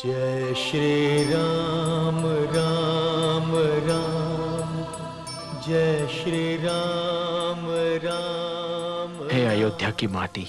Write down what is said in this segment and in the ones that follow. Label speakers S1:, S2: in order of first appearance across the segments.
S1: जय श्री राम राम राम, जय श्री राम राम।
S2: हे अयोध्या की माटी,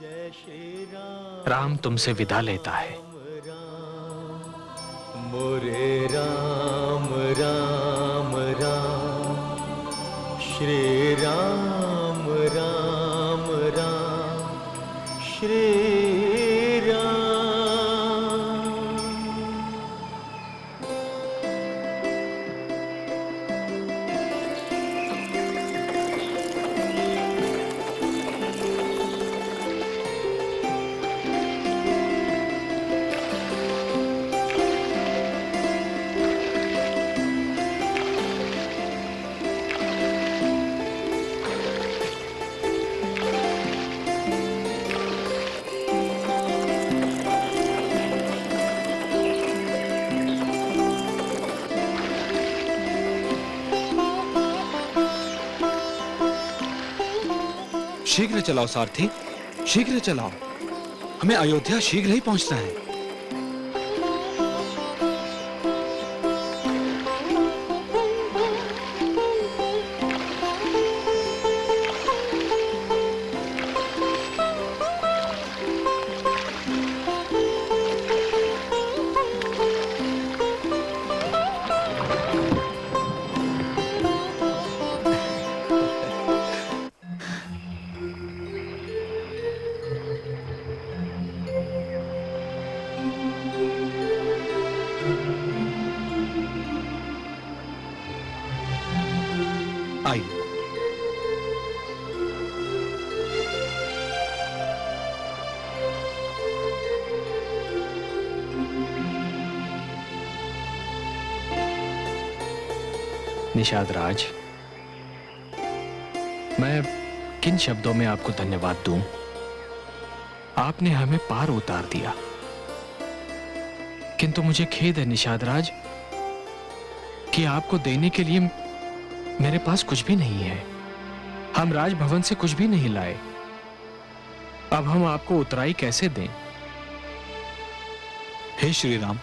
S1: जय श्री राम
S2: राम तुमसे विदा लेता है।
S1: मोरे राम राम राम, श्री राम राम राम, श्री राम।
S3: शीघ्र चलाओ सारथी, शीघ्र चलाओ, हमें अयोध्या शीघ्र ही पहुंचना है। आइए।
S2: निषाद राज, मैं किन शब्दों में आपको धन्यवाद दूं? आपने हमें पार उतार दिया, किंतु मुझे खेद है निषाद राज कि आपको देने के लिए मेरे पास कुछ भी नहीं है। हम राजभवन से कुछ भी नहीं लाए। अब हम आपको उतराई कैसे दें?
S3: हे श्री राम,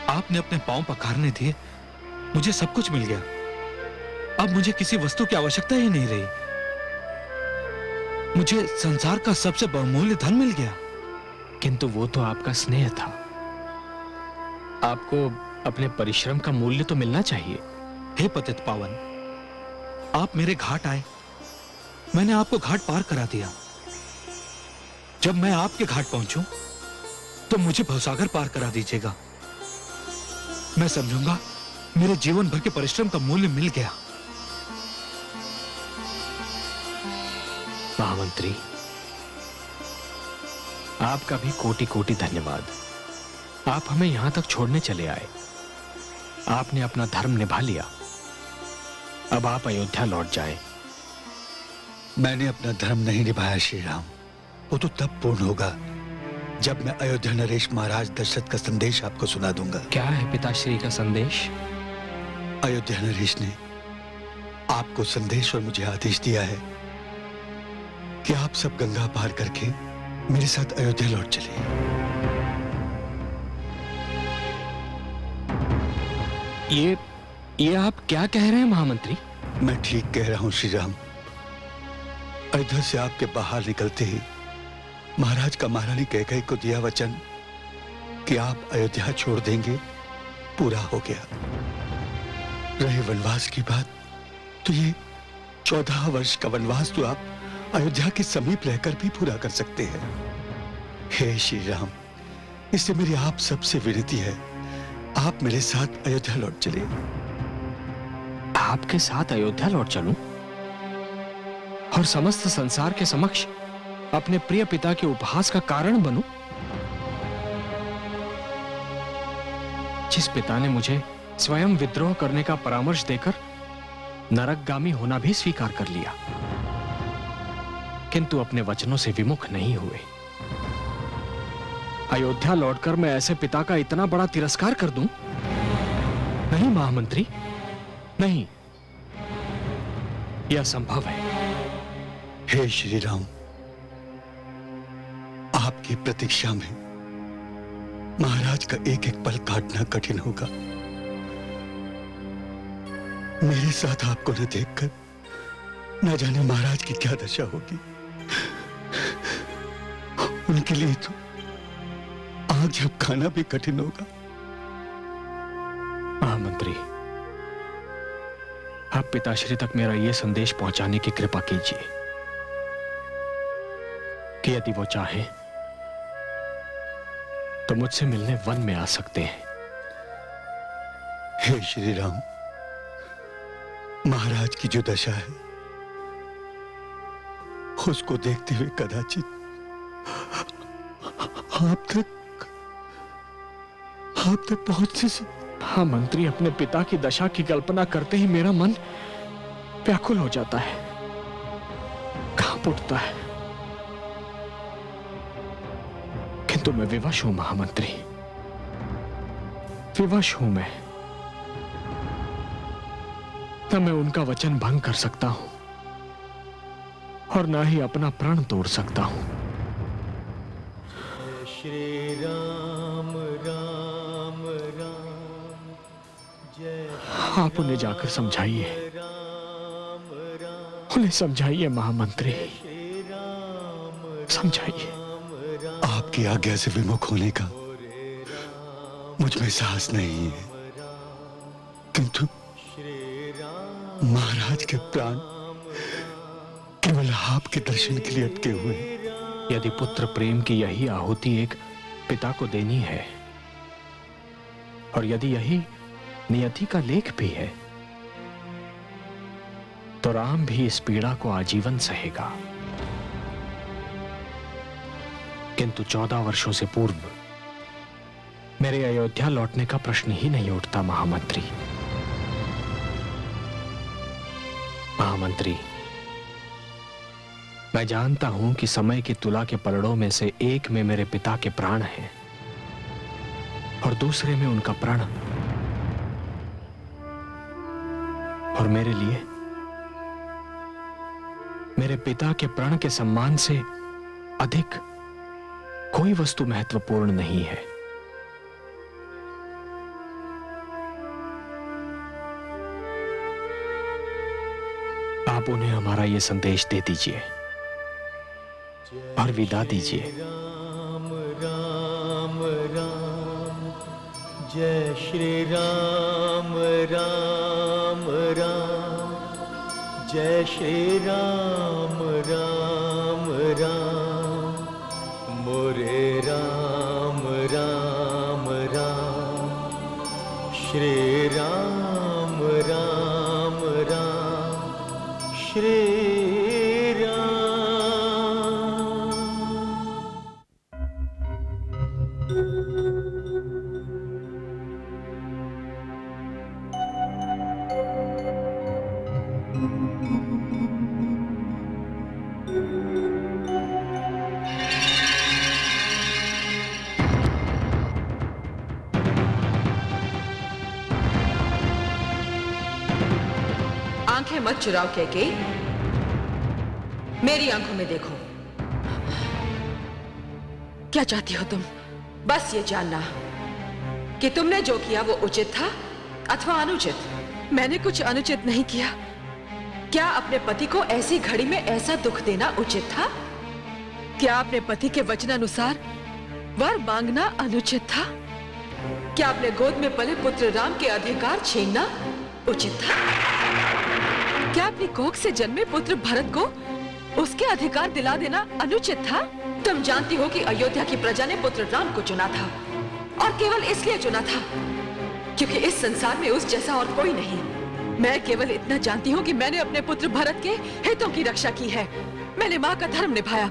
S3: आपने अपने पांव पखारने दिए, मुझे सब कुछ मिल गया। अब मुझे किसी वस्तु की आवश्यकता ही नहीं रही। मुझे संसार का सबसे बहुमूल्य धन मिल गया।
S2: किंतु वो तो आपका स्नेह था। आपको अपने परिश्रम का मूल्य तो मिलना चाहिए।
S3: हे पतित पावन, आप मेरे घाट आए, मैंने आपको घाट पार करा दिया। जब मैं आपके घाट पहुंचूं, तो मुझे भवसागर पार करा दीजिएगा। मैं समझूंगा मेरे जीवन भर के परिश्रम का मूल्य मिल गया।
S2: महामंत्री, आपका भी कोटि कोटि धन्यवाद। आप हमें यहां तक छोड़ने चले आए। आपने अपना धर्म निभा लिया। अब आप अयोध्या लौट जाएं।
S4: मैंने अपना धर्म नहीं निभाया श्री राम। वो तो तब पूर्ण होगा जब मैं अयोध्या नरेश महाराज दशरथ का संदेश आपको सुना दूंगा।
S2: क्या है पिताश्री का संदेश?
S4: अयोध्या नरेश ने आपको संदेश और मुझे आदेश दिया है कि आप सब गंगा पार करके मेरे साथ अयोध्या लौट चलिए।
S2: ये आप क्या कह रहे हैं महामंत्री?
S4: मैं ठीक कह रहा हूं श्री राम। अयोध्या से आपके बाहर निकलते ही महाराज का महारानी कैकेयी को दिया वचन कि आप अयोध्या छोड़ देंगे, पूरा हो गया। रहे वनवास की बात, तो ये 14 वर्ष का वनवास तो आप अयोध्या के समीप रहकर भी पूरा कर सकते हैं। हे श्री राम, इससे मेरी आप सबसे विनती है, आप मेरे साथ अयोध्या लौट चलिए।
S2: आपके साथ अयोध्या लौट चलूं और समस्त संसार के समक्ष अपने प्रिय पिता के उपहास का कारण बनूं? जिस पिता ने मुझे स्वयं विद्रोह करने का परामर्श देकर नरकगामी होना भी स्वीकार कर लिया, किंतु अपने वचनों से विमुख नहीं हुए। अयोध्या लौटकर मैं ऐसे पिता का इतना बड़ा तिरस्कार कर दूं? नहीं महामंत्री, नहीं, यह असंभव है।
S4: हे श्री राम, आपकी प्रतीक्षा में महाराज का एक एक पल काटना कठिन होगा। मेरे साथ आपको न देखकर न जाने महाराज की क्या दशा होगी। उनके लिए तो आग जब खाना भी कठिन होगा।
S2: महामंत्री, आप पिताश्री तक मेरा यह संदेश पहुंचाने की कृपा कीजिए कि यदि वो चाहे तो मुझसे मिलने वन में आ सकते हैं।
S4: हे श्री राम, महाराज की जो दशा है उसको देखते हुए कदाचित आप तक पहुंचने से।
S2: हाँ मंत्री, अपने पिता की दशा की कल्पना करते ही मेरा मन व्याकुल हो जाता है, कांप उठता है। किंतु मैं विवश हूं महामंत्री, विवश हूं मैं। न मैं उनका वचन भंग कर सकता हूं और न ही अपना प्राण तोड़ सकता हूं।
S1: श्री राम राम राम, जय
S2: आप उन्हें जाकर समझाइए,
S1: राम राम,
S2: उन्हें समझाइए महामंत्री,
S1: श्री राम
S2: समझाइए।
S4: आपकी आज्ञा से विमुख होने का मुझ में साहस नहीं है, किंतु महाराज के प्राण केवल आपके दर्शन के लिए अटके हुए हैं।
S2: यदि पुत्र प्रेम की यही आहुति एक पिता को देनी है और यदि यही नियति का लेख भी है तो राम भी इस पीड़ा को आजीवन सहेगा। किंतु 14 वर्षों से पूर्व मेरे अयोध्या लौटने का प्रश्न ही नहीं उठता महामंत्री। महामंत्री, मैं जानता हूं कि समय की तुला के पलड़ों में से एक में मेरे पिता के प्राण हैं और दूसरे में उनका प्रण। और मेरे लिए मेरे पिता के प्रण के सम्मान से अधिक कोई वस्तु महत्वपूर्ण नहीं है। आप उन्हें हमारा यह संदेश दे दीजिए और विदा दीजिए।
S1: राम राम राम, जय श्री राम राम राम, जय श्री राम राम राम, मोरे राम राम राम, श्री राम राम राम, श्री राम।
S5: आंखें मत चुराओ कैकेयी, मेरी आंखों में देखो। क्या चाहती हो तुम? बस ये जानना कि तुमने जो किया वो उचित था अथवा अनुचित। मैंने कुछ अनुचित नहीं किया। क्या अपने पति को ऐसी घड़ी में ऐसा दुख देना उचित था? क्या अपने पति के वचनानुसार वर मांगना अनुचित था? क्या अपने गोद में पले पुत्र राम के अधिकार छीनना उचित था? क्या अपनी कोख से जन्मे पुत्र भरत को उसके अधिकार दिला देना अनुचित था? तुम जानती हो कि अयोध्या की प्रजा ने पुत्र राम को चुना था और केवल इसलिए चुना था क्योंकि इस संसार में उस जैसा और कोई नहीं। मैं केवल इतना जानती हूँ कि मैंने अपने पुत्र भरत के हितों की रक्षा की है। मैंने माँ का धर्म निभाया।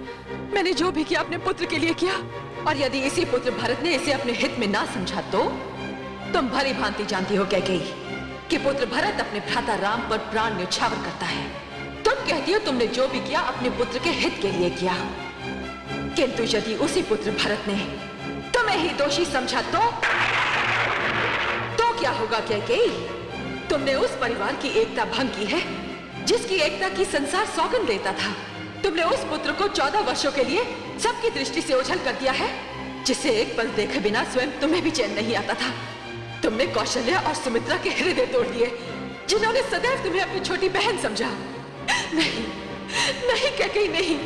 S5: मैंने जो भी किया अपने पुत्र के लिए किया। और यदि इसी पुत्र भरत ने इसे अपने हित में ना समझा तो तुम भली भांति जानती हो कैकेयी कि पुत्र भरत अपने भ्राता राम पर प्राण न्यौछावर करता है। तुम कहती हो तुमने जो भी किया अपने पुत्र के हित के लिए किया, किंतु यदि उसी पुत्र भरत ने तुम्हें ही दोषी समझा तो क्या होगा कैकेयी? तुमने उस परिवार की एकता भंग की है जिसकी एकता की संसार सौगंध लेता था। तुमने उस पुत्र को 14 वर्षों के लिए सबकी दृष्टि से ओझल कर दिया है जिसे एक पल देखे बिना स्वयं तुम्हें भी चैन नहीं आता था। तुमने कौशल्या और सुमित्रा के हृदय तोड़ दिए, जिन्होंने सदैव तुम्हें अपनी छोटी बहन समझा। नहीं, नहीं कैकेयी नहीं,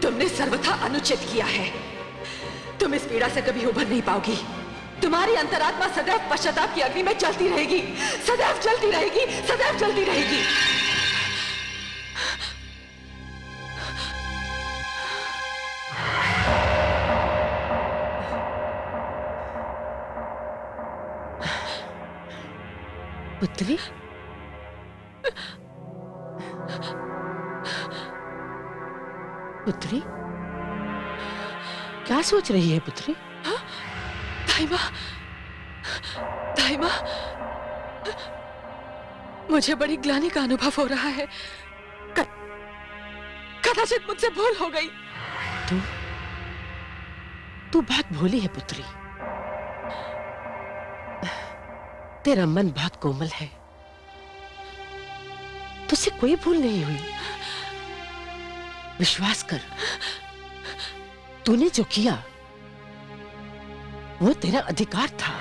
S5: तुमने सर्वथा अनुचित किया है। तुम इस पीड़ा से कभी उभर नहीं पाओगी। तुम्हारी अंतरात्मा सदैव पश्चाताप की अग्नि में जलती रहेगी, सदैव जलती रहेगी, सदैव जलती रहेगी।
S6: पुत्री, पुत्री, क्या सोच रही है पुत्री?
S5: दाई माँ, दाई माँ, मुझे बड़ी ग्लानि का अनुभव हो रहा है। कदाचित मुझसे भूल हो गई।
S6: तू बहुत भोली है पुत्री। तेरा मन बहुत कोमल है, तुझसे कोई भूल नहीं हुई। विश्वास कर, तूने जो किया वो तेरा अधिकार था,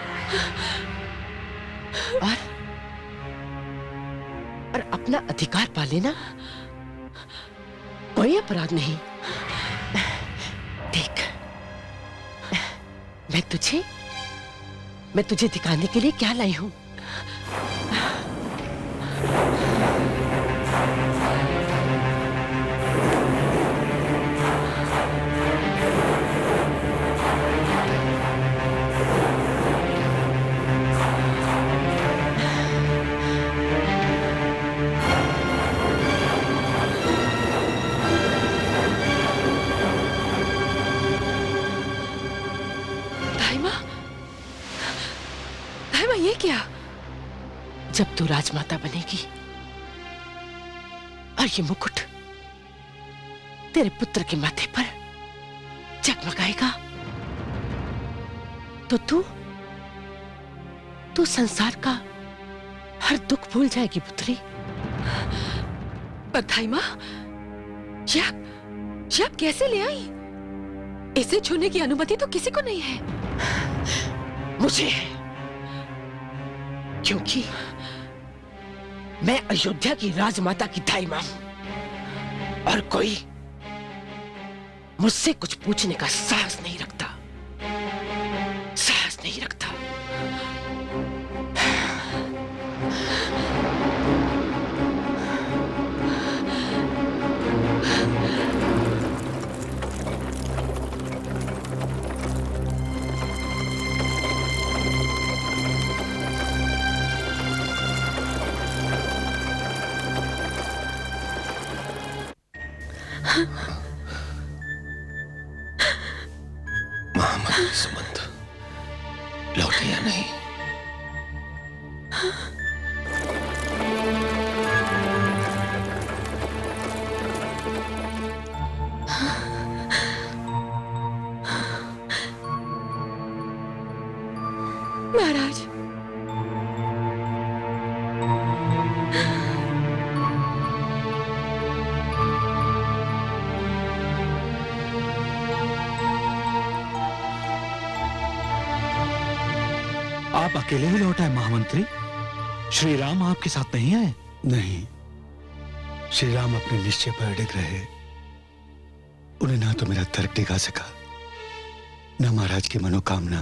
S6: और अपना अधिकार पा लेना कोई अपराध नहीं। देख, मैं तुझे दिखाने के लिए क्या लाई हूं।
S5: ये क्या?
S6: जब तू राजमाता बनेगी और ये मुकुट तेरे पुत्र के माथे पर जगमगाएगा, तो तू संसार का हर दुख भूल जाएगी पुत्री।
S5: पर दाई माँ, ये आप कैसे ले आई? इसे छूने की अनुमति तो किसी को नहीं है।
S6: मुझे है, क्योंकि मैं अयोध्या की राजमाता की दाई मां हूं, और कोई मुझसे कुछ पूछने का साहस नहीं रखता, साहस नहीं रखता।
S2: महामंत्री सुमंत लौटे या नहीं?
S5: महाराज,
S3: आप अकेले ही लौट आए महामंत्री? श्री राम आपके साथ नहीं आए?
S4: नहीं, श्री राम अपने निश्चय पर अड़िग रहे। उन्हें ना तो मेरा तर्क दिखा सका, ना महाराज की मनोकामना।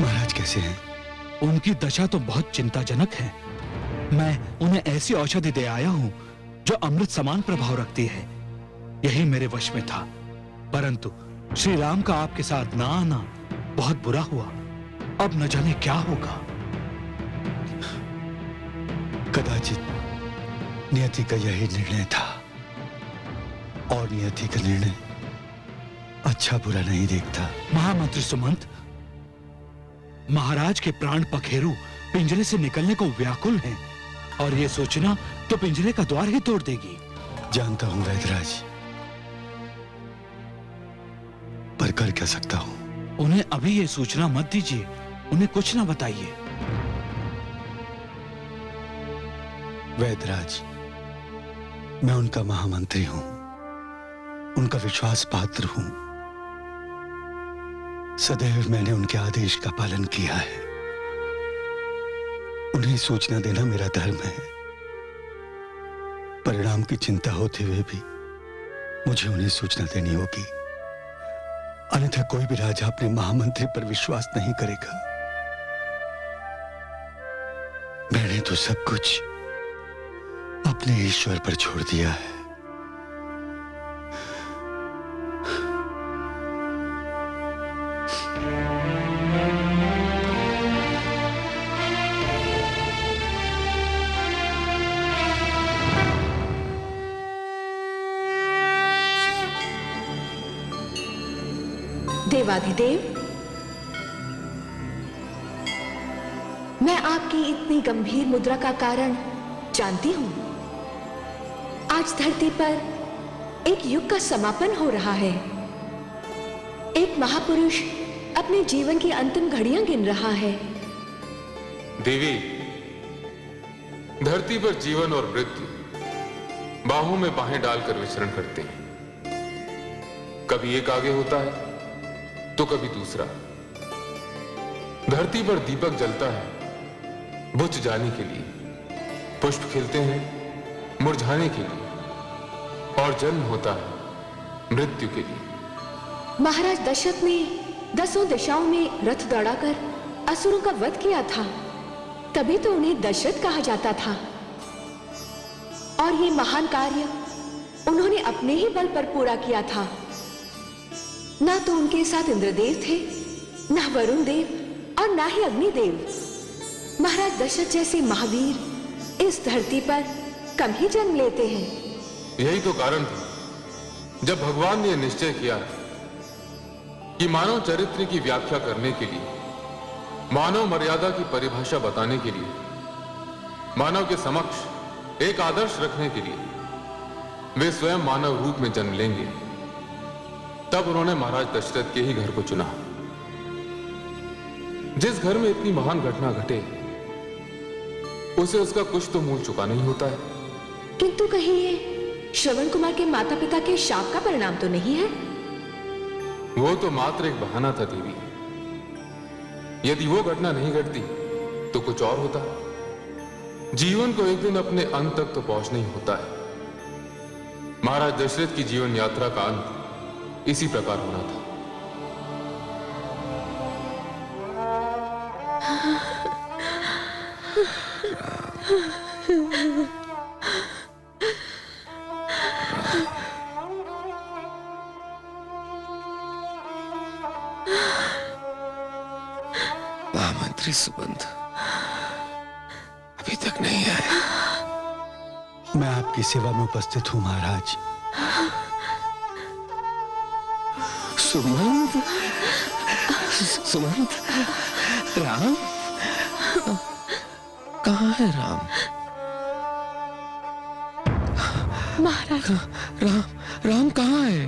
S4: महाराज कैसे हैं?
S3: उनकी दशा तो बहुत चिंताजनक है। मैं उन्हें ऐसी औषधि दे आया हूं जो अमृत समान प्रभाव रखती है। यही मेरे वश में था, परंतु श्री राम का आपके साथ ना आना बहुत बुरा हुआ। अब न जाने क्या होगा।
S4: कदाचित नियति का यही निर्णय था, और नियति का निर्णय अच्छा बुरा नहीं देखता।
S3: महामंत्री सुमंत, महाराज के प्राण पखेरु पिंजरे से निकलने को व्याकुल हैं, और ये सोचना तो पिंजरे का द्वार ही तोड़ देगी।
S4: जानता हूं वैदराज, पर कर क्या सकता हूं?
S3: उन्हें अभी ये सूचना मत दीजिए, उन्हें कुछ ना बताइए।
S4: वैदराज, मैं उनका महामंत्री हूं, उनका विश्वास पात्र हूं। सदैव मैंने उनके आदेश का पालन किया है। उन्हें सूचना देना मेरा धर्म है। परिणाम की चिंता होते हुए भी मुझे उन्हें सूचना देनी होगी, अन्यथा कोई भी राजा अपने महामंत्री पर विश्वास नहीं करेगा। मैंने तो सब कुछ अपने ईश्वर पर छोड़ दिया है।
S5: देवाधिदेव, मैं आपकी इतनी गंभीर मुद्रा का कारण जानती हूं। आज धरती पर एक युग का समापन हो रहा है। एक महापुरुष अपने जीवन की अंतिम घड़ियां गिन रहा है।
S7: देवी, धरती पर जीवन और मृत्यु बाहों में बाहें डालकर विचरण करते हैं। कभी एक आगे होता है तो कभी दूसरा। धरती पर दीपक जलता है बुझ जाने के लिए, पुष्प खिलते हैं मुरझाने के लिए, और जन्म होता है मृत्यु के लिए।
S5: महाराज दशरथ ने 10 दिशाओं में रथ दौड़ाकर असुरों का वध किया था, तभी तो उन्हें दशरथ कहा जाता था। और ये महान कार्य उन्होंने अपने ही बल पर पूरा किया था। ना तो उनके साथ इंद्रदेव थे, ना वरुण देव और ना ही अग्निदेव। महाराज दशरथ जैसे महावीर इस धरती पर कम ही जन्म लेते हैं।
S7: यही तो कारण था जब भगवान ने निश्चय किया कि मानव चरित्र की व्याख्या करने के लिए, मानव मर्यादा की परिभाषा बताने के लिए, मानव के समक्ष एक आदर्श रखने के लिए वे स्वयं मानव रूप में जन्म लेंगे। तब उन्होंने महाराज दशरथ के ही घर को चुना। जिस घर में इतनी महान घटना घटे उसे उसका कुछ तो मूल चुकाना ही होता है।
S5: किंतु कहीं ये श्रवण कुमार के माता पिता के शाप का परिणाम तो नहीं है?
S7: वो तो मात्र एक बहाना था देवी। यदि वो घटना नहीं घटती तो कुछ और होता। जीवन को एक दिन अपने अंत तक तो पहुंचना ही होता है। महाराज दशरथ की जीवन यात्रा का अंत इसी प्रकार होना था।
S6: महामंत्री सुबंध अभी तक नहीं आए।
S4: मैं आपकी सेवा में उपस्थित हूं महाराज।
S6: सुमंत, सुमंत, राम कहाँ है? राम,
S5: महाराज,
S6: राम कहाँ है?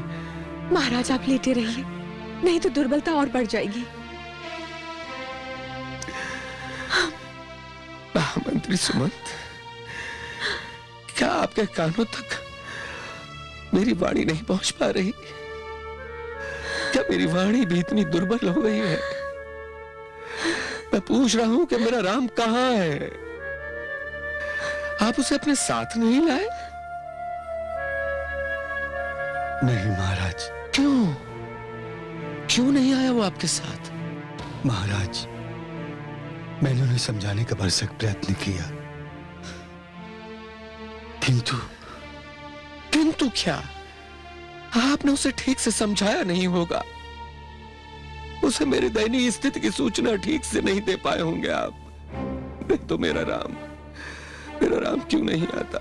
S5: महाराज आप लेटे रहिए, नहीं तो दुर्बलता और बढ़ जाएगी।
S6: महामंत्री सुमंत, क्या आपके कानों तक मेरी वाणी नहीं पहुंच पा रही? क्या मेरी वाणी भी इतनी दुर्बल हो गई है? मैं पूछ रहा हूं कि मेरा राम कहाँ है? आप उसे अपने साथ नहीं लाए?
S4: नहीं महाराज।
S6: क्यों? क्यों नहीं आया वो आपके साथ?
S4: महाराज, मैंने उन्हें समझाने का भरसक प्रयत्न किया,
S6: किंतु क्या? आपने उसे ठीक से समझाया नहीं होगा। उसे मेरी दयनीय स्थिति की सूचना ठीक से नहीं दे पाए होंगे आप। नहीं तो मेरा राम क्यों नहीं आता?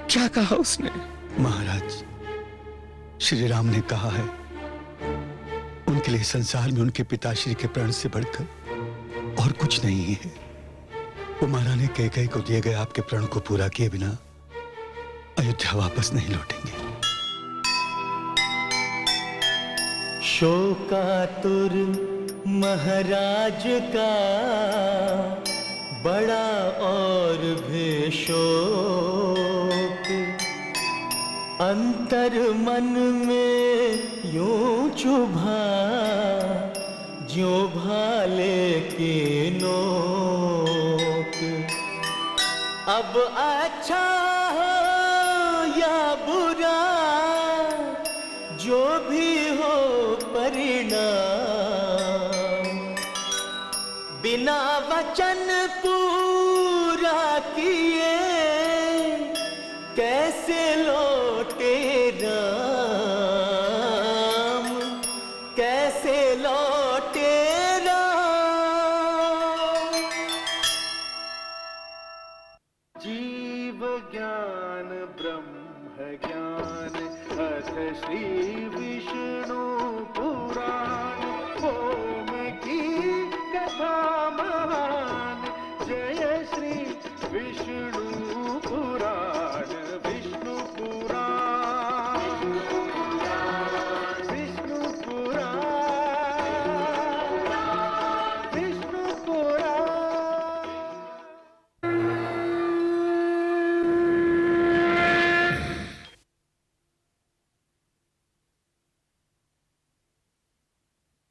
S6: क्या कहा उसने?
S4: महाराज, श्री राम ने कहा है उनके लिए संसार में उनके पिताश्री के प्राण से बढ़कर और कुछ नहीं है। वो महारानी कैकेयी को दिए गए आपके प्राण को पूरा किए बिना अयोध्या वापस नहीं लौटेंगे।
S1: शोकातुर महाराज का बड़ा और भी शोक, अंतर मन में यूं चुभा ज्यों भाले के नोक। अब अच्छा हो या बुरा जो भी हो परिणाम, बिना वचन पूरा किए कैसे लौटे राम, कैसे लौटे राम।
S8: जीव ज्ञान ब्रह्म ज्ञान अथ श्री विष्णु पुराण ओम की कथा।